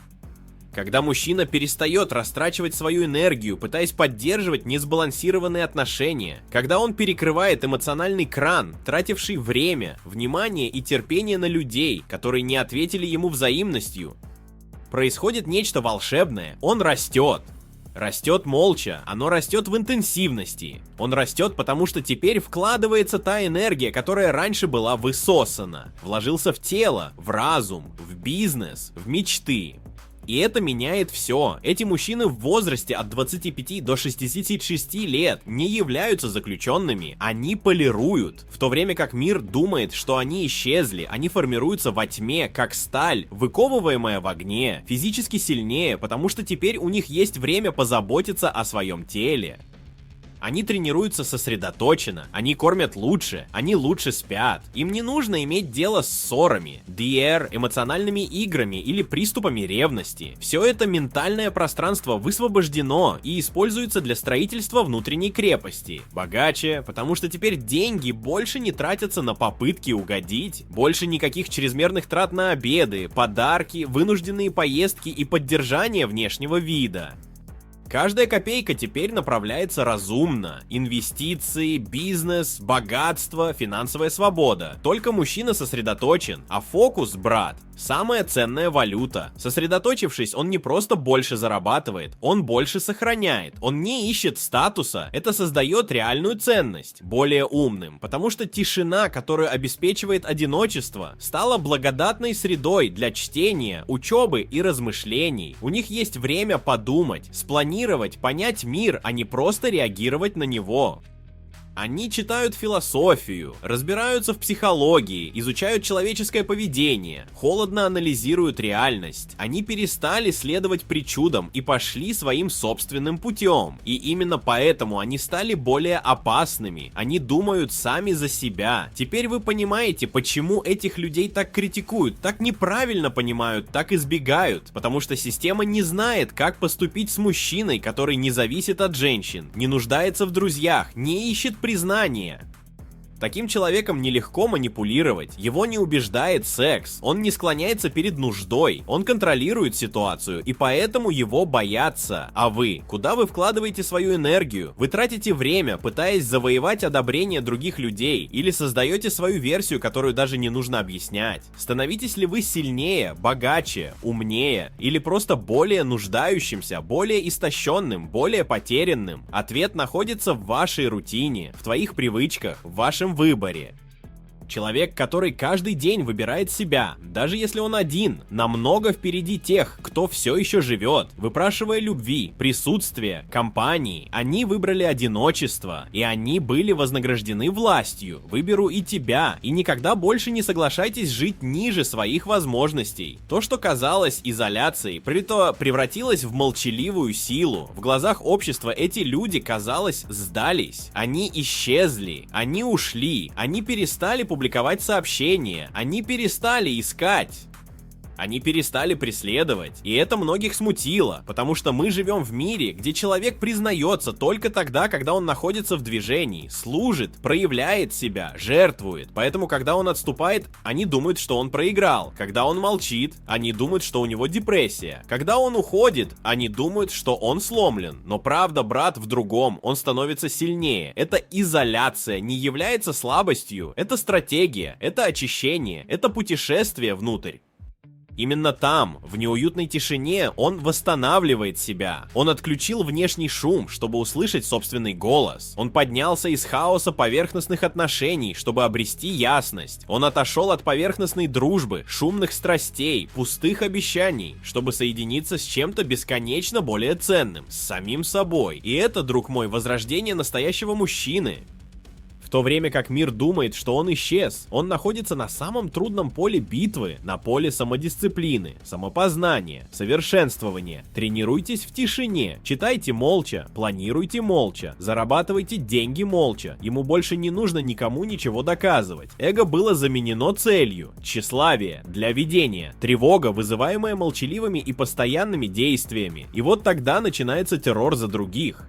Когда мужчина перестает растрачивать свою энергию, пытаясь поддерживать несбалансированные отношения, когда он перекрывает эмоциональный кран, тративший время, внимание и терпение на людей, которые не ответили ему взаимностью, происходит нечто волшебное, он растет. Растет молча, оно растет в интенсивности. Он растет, потому что теперь вкладывается та энергия, которая раньше была высосана. Вложился в тело, в разум, в бизнес, в мечты. И это меняет все. Эти мужчины в возрасте от 25 до 66 лет не являются заключенными, они полируют. В то время как мир думает, что они исчезли, они формируются во тьме, как сталь, выковываемая в огне, физически сильнее, потому что теперь у них есть время позаботиться о своем теле. Они тренируются сосредоточенно, они кормят лучше, они лучше спят. Им не нужно иметь дело с ссорами, DR, эмоциональными играми или приступами ревности. Все это ментальное пространство высвобождено и используется для строительства внутренней крепости. Богаче, потому что теперь деньги больше не тратятся на попытки угодить, больше никаких чрезмерных трат на обеды, подарки, вынужденные поездки и поддержание внешнего вида. Каждая копейка теперь направляется разумно. Инвестиции, бизнес, богатство, финансовая свобода. Только мужчина сосредоточен, а фокус, брат, самая ценная валюта. Сосредоточившись, он не просто больше зарабатывает, он больше сохраняет. Он не ищет статуса, это создает реальную ценность, более умным. Потому что тишина, которую обеспечивает одиночество, стала благодатной средой для чтения, учебы и размышлений. У них есть время подумать, спланировать, понять мир, а не просто реагировать на него. Они читают философию, разбираются в психологии, изучают человеческое поведение, холодно анализируют реальность. Они перестали следовать причудам и пошли своим собственным путем. И именно поэтому они стали более опасными. Они думают сами за себя. Теперь вы понимаете, почему этих людей так критикуют, так неправильно понимают, так избегают. Потому что система не знает, как поступить с мужчиной, который не зависит от женщин, не нуждается в друзьях, не ищет признание. Таким человеком нелегко манипулировать, его не убеждает секс, он не склоняется перед нуждой, он контролирует ситуацию, и поэтому его боятся. А вы? Куда вы вкладываете свою энергию? Вы тратите время, пытаясь завоевать одобрение других людей, или создаете свою версию, которую даже не нужно объяснять? Становитесь ли вы сильнее, богаче, умнее, или просто более нуждающимся, более истощенным, более потерянным? Ответ находится в вашей рутине, в твоих привычках, в вашем выборе. Человек, который каждый день выбирает себя, даже если он один, намного впереди тех, кто все еще живет, выпрашивая любви, присутствия, компании. Они выбрали одиночество, и они были вознаграждены властью. Выберу и тебя, и никогда больше не соглашайтесь жить ниже своих возможностей. То, что казалось изоляцией, превратилось в молчаливую силу. В глазах общества эти люди, казалось, сдались. Они исчезли, они ушли, они перестали публиковать сообщения, они перестали искать. Они перестали преследовать, и это многих смутило, потому что мы живем в мире, где человек признается только тогда, когда он находится в движении, служит, проявляет себя, жертвует. Поэтому, когда он отступает, они думают, что он проиграл. Когда он молчит, они думают, что у него депрессия. Когда он уходит, они думают, что он сломлен. Но правда, брат, в другом, он становится сильнее. Это изоляция не является слабостью, это стратегия, это очищение, это путешествие внутрь. Именно там, в неуютной тишине, он восстанавливает себя. Он отключил внешний шум, чтобы услышать собственный голос. Он поднялся из хаоса поверхностных отношений, чтобы обрести ясность. Он отошел от поверхностной дружбы, шумных страстей, пустых обещаний, чтобы соединиться с чем-то бесконечно более ценным, с самим собой. И это, друг мой, возрождение настоящего мужчины. В то время как мир думает, что он исчез, он находится на самом трудном поле битвы, на поле самодисциплины, самопознания, совершенствования. Тренируйтесь в тишине, читайте молча, планируйте молча, зарабатывайте деньги молча. Ему больше не нужно никому ничего доказывать. Эго было заменено целью, тщеславие для ведения, тревога, вызываемая молчаливыми и постоянными действиями. И вот тогда начинается террор за других.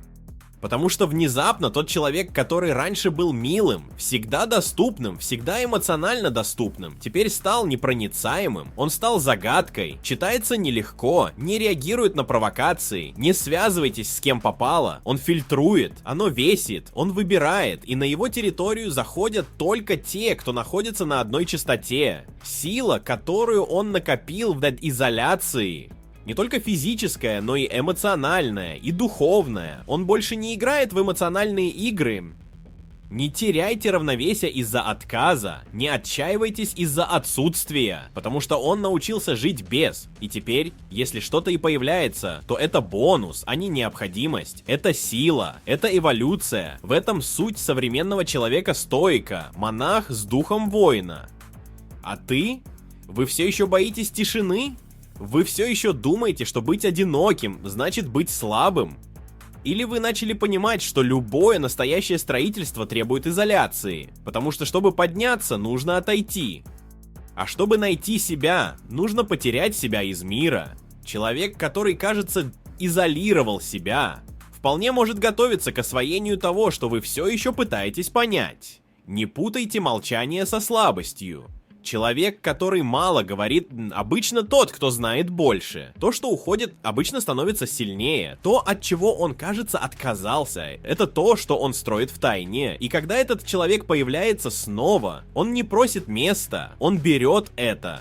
Потому что внезапно тот человек, который раньше был милым, всегда доступным, всегда эмоционально доступным, теперь стал непроницаемым, он стал загадкой, читается нелегко, не реагирует на провокации, не связывайтесь с кем попало, он фильтрует, оно весит, он выбирает, и на его территорию заходят только те, кто находится на одной частоте. Сила, которую он накопил в изоляции, не только физическая, но и эмоциональная, и духовная. Он больше не играет в эмоциональные игры. Не теряйте равновесие из-за отказа, не отчаивайтесь из-за отсутствия, потому что он научился жить без. И теперь, если что-то и появляется, то это бонус, а не необходимость. Это сила, это эволюция. В этом суть современного человека-стоика, монах с духом воина. А ты? Вы все еще боитесь тишины? Вы все еще думаете, что быть одиноким значит быть слабым? Или вы начали понимать, что любое настоящее строительство требует изоляции? Потому что, чтобы подняться, нужно отойти. А чтобы найти себя, нужно потерять себя из мира. Человек, который, кажется, изолировал себя, вполне может готовиться к освоению того, что вы все еще пытаетесь понять. Не путайте молчание со слабостью. Человек, который мало говорит, обычно тот, кто знает больше. То, что уходит, обычно становится сильнее. То, от чего он, кажется, отказался, это то, что он строит в тайне. И когда этот человек появляется снова, он не просит места, он берет это.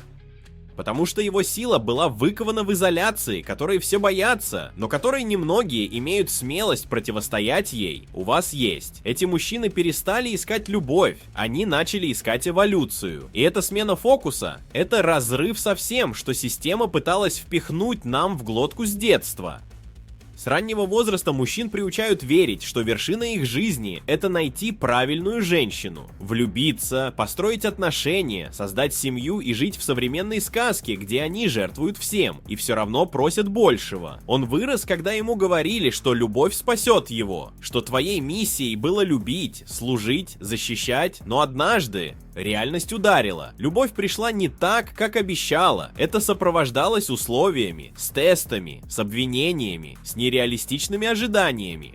Потому что его сила была выкована в изоляции, которой все боятся, но которой немногие имеют смелость противостоять ей. У вас есть. Эти мужчины перестали искать любовь, они начали искать эволюцию. И эта смена фокуса — это разрыв со всем, что система пыталась впихнуть нам в глотку с детства. С раннего возраста мужчин приучают верить, что вершина их жизни — это найти правильную женщину, влюбиться, построить отношения, создать семью и жить в современной сказке, где они жертвуют всем и все равно просят большего. Он вырос, когда ему говорили, что любовь спасет его, что твоей миссией было любить, служить, защищать, но однажды реальность ударила. Любовь пришла не так, как обещала. Это сопровождалось условиями, с тестами, с обвинениями, с нереалистичными ожиданиями.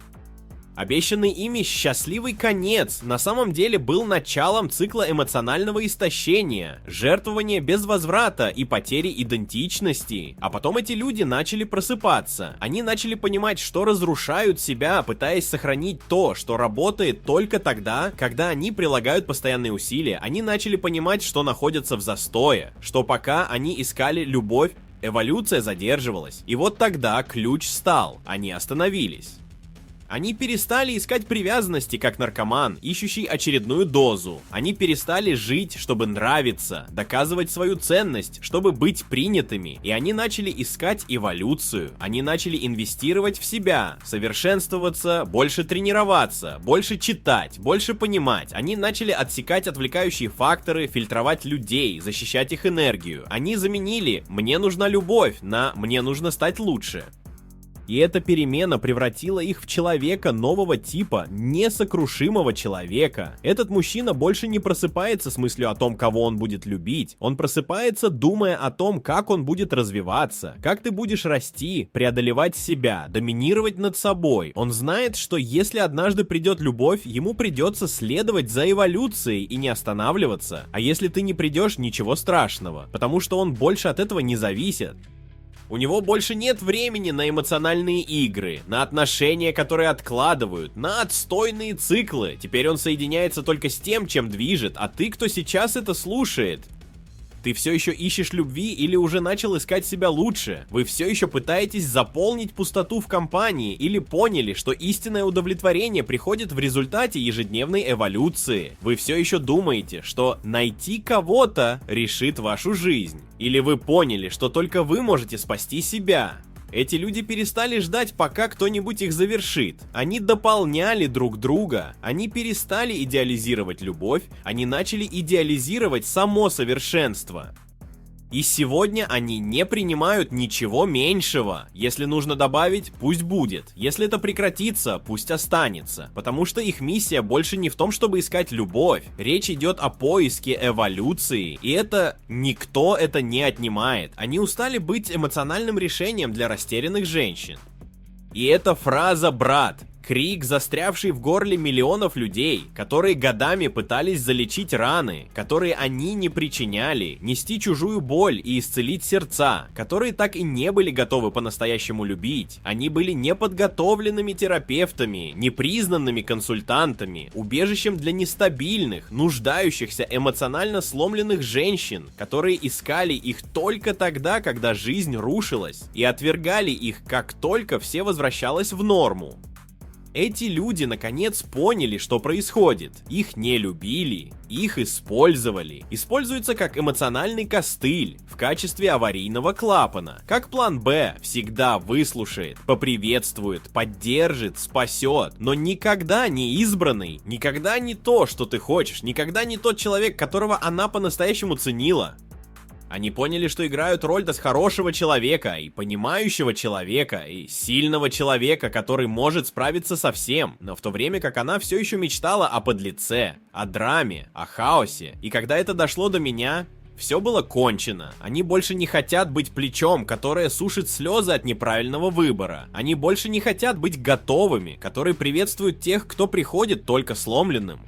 Обещанный ими счастливый конец на самом деле был началом цикла эмоционального истощения, жертвования без возврата и потери идентичности. А потом эти люди начали просыпаться. Они начали понимать, что разрушают себя, пытаясь сохранить то, что работает только тогда, когда они прилагают постоянные усилия. Они начали понимать, что находятся в застое, что пока они искали любовь, эволюция задерживалась. И вот тогда ключ стал, они остановились. Они перестали искать привязанности, как наркоман, ищущий очередную дозу. Они перестали жить, чтобы нравиться, доказывать свою ценность, чтобы быть принятыми. И они начали искать эволюцию. Они начали инвестировать в себя, совершенствоваться, больше тренироваться, больше читать, больше понимать. Они начали отсекать отвлекающие факторы, фильтровать людей, защищать их энергию. Они заменили «мне нужна любовь» на «мне нужно стать лучше». И эта перемена превратила их в человека нового типа, несокрушимого человека. Этот мужчина больше не просыпается с мыслью о том, кого он будет любить. Он просыпается, думая о том, как он будет развиваться, как ты будешь расти, преодолевать себя, доминировать над собой. Он знает, что если однажды придет любовь, ему придется следовать за эволюцией и не останавливаться. А если ты не придешь, ничего страшного, потому что он больше от этого не зависит. У него больше нет времени на эмоциональные игры, на отношения, которые откладывают, на отстойные циклы. Теперь он соединяется только с тем, чем движет, а ты, кто сейчас это слушает? Ты все еще ищешь любви или уже начал искать себя лучше? Вы все еще пытаетесь заполнить пустоту в компании или поняли, что истинное удовлетворение приходит в результате ежедневной эволюции? Вы все еще думаете, что найти кого-то решит вашу жизнь? Или вы поняли, что только вы можете спасти себя? Эти люди перестали ждать, пока кто-нибудь их завершит. Они дополняли друг друга. Они перестали идеализировать любовь, они начали идеализировать само совершенство. И сегодня они не принимают ничего меньшего. Если нужно добавить, пусть будет. Если это прекратится, пусть останется. Потому что их миссия больше не в том, чтобы искать любовь. Речь идет о поиске эволюции. И это никто это не отнимает. Они устали быть эмоциональным решением для растерянных женщин. И эта фраза «брат». Крик, застрявший в горле миллионов людей, которые годами пытались залечить раны, которые они не причиняли, нести чужую боль и исцелить сердца, которые так и не были готовы по-настоящему любить. Они были неподготовленными терапевтами, непризнанными консультантами, убежищем для нестабильных, нуждающихся, эмоционально сломленных женщин, которые искали их только тогда, когда жизнь рушилась, и отвергали их, как только все возвращалось в норму. Эти люди наконец поняли, что происходит. Их не любили, их использовали. Используется как эмоциональный костыль в качестве аварийного клапана. Как план Б, всегда выслушает, поприветствует, поддержит, спасет. Но никогда не избранный, никогда не то, что ты хочешь, никогда не тот человек, которого она по-настоящему ценила. Они поняли, что играют роль хорошего человека, и понимающего человека, и сильного человека, который может справиться со всем, но в то время как она все еще мечтала о подлеце, о драме, о хаосе. И когда это дошло до меня, все было кончено. Они больше не хотят быть плечом, которое сушит слезы от неправильного выбора. Они больше не хотят быть готовыми, которые приветствуют тех, кто приходит только сломленным.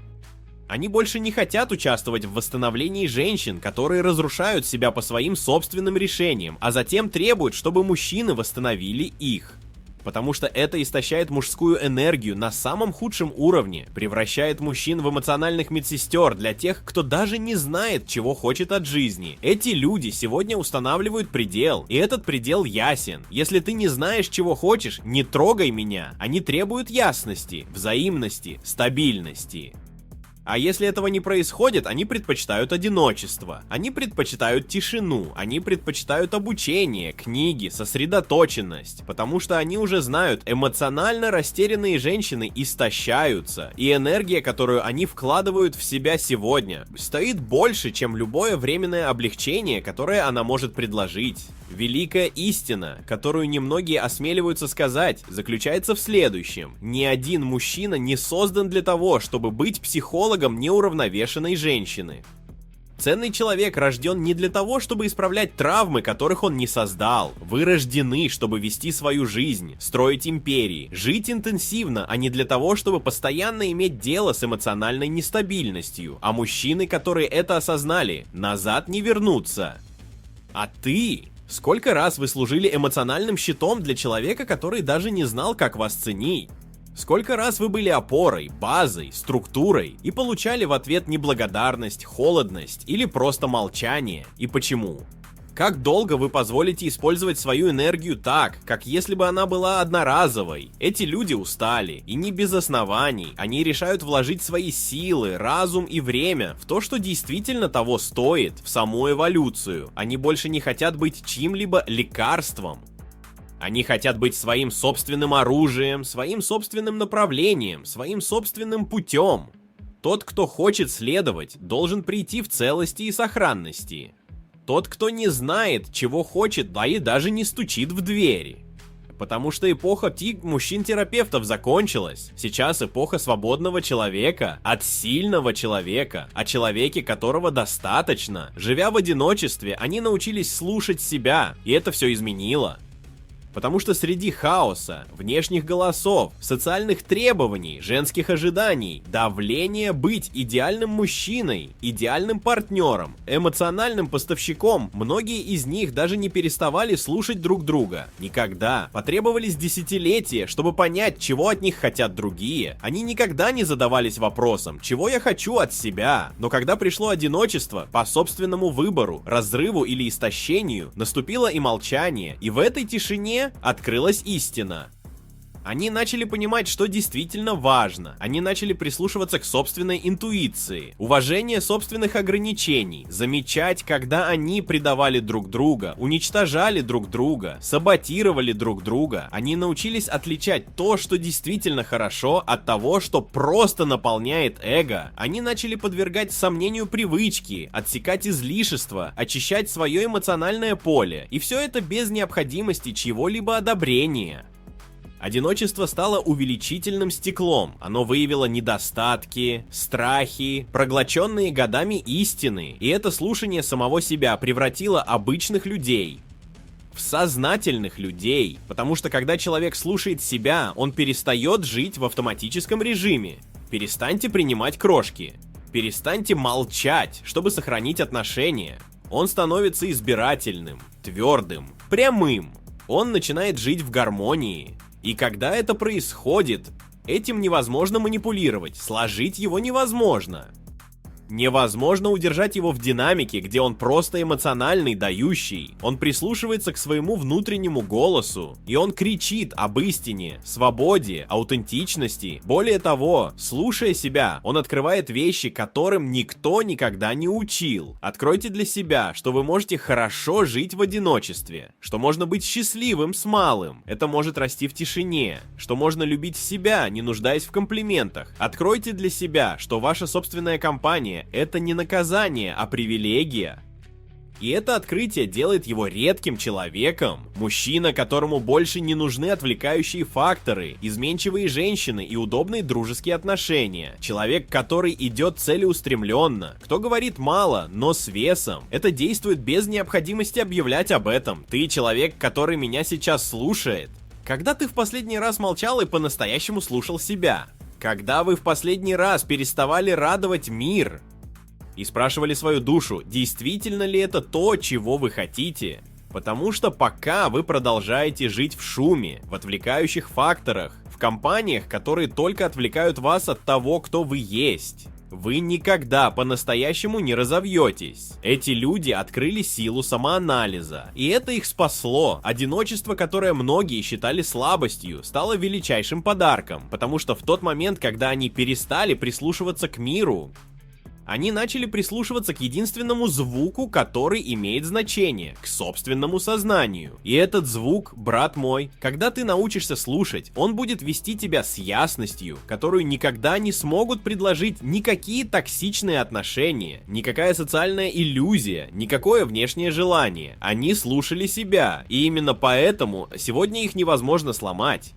Они больше не хотят участвовать в восстановлении женщин, которые разрушают себя по своим собственным решениям, а затем требуют, чтобы мужчины восстановили их. Потому что это истощает мужскую энергию на самом худшем уровне, превращает мужчин в эмоциональных медсестер для тех, кто даже не знает, чего хочет от жизни. Эти люди сегодня устанавливают предел, и этот предел ясен. Если ты не знаешь, чего хочешь, не трогай меня. Они требуют ясности, взаимности, стабильности. А если этого не происходит, они предпочитают одиночество, они предпочитают тишину, они предпочитают обучение, книги, сосредоточенность, потому что они уже знают, эмоционально растерянные женщины истощаются, и энергия, которую они вкладывают в себя сегодня, стоит больше, чем любое временное облегчение, которое она может предложить. Великая истина, которую немногие осмеливаются сказать, заключается в следующем: ни один мужчина не создан для того, чтобы быть психологом неуравновешенной женщины. Ценный человек рожден не для того, чтобы исправлять травмы, которых он не создал. Вы рождены, чтобы вести свою жизнь, строить империи, жить интенсивно, а не для того, чтобы постоянно иметь дело с эмоциональной нестабильностью. А мужчины, которые это осознали, назад не вернутся. А ты? Сколько раз вы служили эмоциональным щитом для человека, который даже не знал, как вас ценить? Сколько раз вы были опорой, базой, структурой и получали в ответ неблагодарность, холодность или просто молчание? И почему? Как долго вы позволите использовать свою энергию так, как если бы она была одноразовой? Эти люди устали, и не без оснований. Они решают вложить свои силы, разум и время в то, что действительно того стоит, в саму эволюцию. Они больше не хотят быть чьим-либо лекарством. Они хотят быть своим собственным оружием, своим собственным направлением, своим собственным путем. Тот, кто хочет следовать, должен прийти в целости и сохранности. Тот, кто не знает, чего хочет, да и даже не стучит в двери. Потому что эпоха мужчин-терапевтов закончилась. Сейчас эпоха свободного человека, от сильного человека, о человеке, которого достаточно. Живя в одиночестве, они научились слушать себя, и это все изменило. Потому что среди хаоса, внешних голосов, социальных требований, женских ожиданий, давления быть идеальным мужчиной, идеальным партнером, эмоциональным поставщиком, многие из них даже не переставали слушать друг друга. Никогда. Потребовались десятилетия, чтобы понять, чего от них хотят другие. Они никогда не задавались вопросом, чего я хочу от себя. Но когда пришло одиночество, по собственному выбору, разрыву или истощению, наступило и молчание, и в этой тишине открылась истина. Они начали понимать, что действительно важно. Они начали прислушиваться к собственной интуиции, уважение собственных ограничений, замечать, когда они предавали друг друга, уничтожали друг друга, саботировали друг друга. Они научились отличать то, что действительно хорошо, от того, что просто наполняет эго. Они начали подвергать сомнению привычки, отсекать излишества, очищать свое эмоциональное поле. И все это без необходимости чьего-либо одобрения. Одиночество стало увеличительным стеклом, оно выявило недостатки, страхи, проглоченные годами истины, и это слушание самого себя превратило обычных людей в сознательных людей, потому что когда человек слушает себя, он перестает жить в автоматическом режиме. Перестаньте принимать крошки, перестаньте молчать, чтобы сохранить отношения. Он становится избирательным, твердым, прямым, он начинает жить в гармонии. И когда это происходит, этим невозможно манипулировать, сложить его невозможно. Невозможно удержать его в динамике, где он просто эмоциональный, дающий. Он прислушивается к своему внутреннему голосу, и он кричит об истине, свободе, аутентичности. Более того, слушая себя, он открывает вещи, которым никто никогда не учил. Откройте для себя, что вы можете хорошо жить в одиночестве, что можно быть счастливым с малым, это может расти в тишине, что можно любить себя, не нуждаясь в комплиментах. Откройте для себя, что ваша собственная компания — это не наказание, а привилегия. И это открытие делает его редким человеком. Мужчина, которому больше не нужны отвлекающие факторы, изменчивые женщины и удобные дружеские отношения. Человек, который идет целеустремленно. Кто говорит мало, но с весом. Это действует без необходимости объявлять об этом. Ты человек, который меня сейчас слушает. Когда ты в последний раз молчал и по-настоящему слушал себя? Когда вы в последний раз переставали радовать мир? И спрашивали свою душу, действительно ли это то, чего вы хотите? Потому что пока вы продолжаете жить в шуме, в отвлекающих факторах, в компаниях, которые только отвлекают вас от того, кто вы есть, вы никогда по-настоящему не разовьетесь. Эти люди открыли силу самоанализа, и это их спасло. Одиночество, которое многие считали слабостью, стало величайшим подарком, потому что в тот момент, когда они перестали прислушиваться к миру, они начали прислушиваться к единственному звуку, который имеет значение, к собственному сознанию. И этот звук, брат мой, когда ты научишься слушать, он будет вести тебя с ясностью, которую никогда не смогут предложить никакие токсичные отношения, никакая социальная иллюзия, никакое внешнее желание. Они слушали себя, и именно поэтому сегодня их невозможно сломать.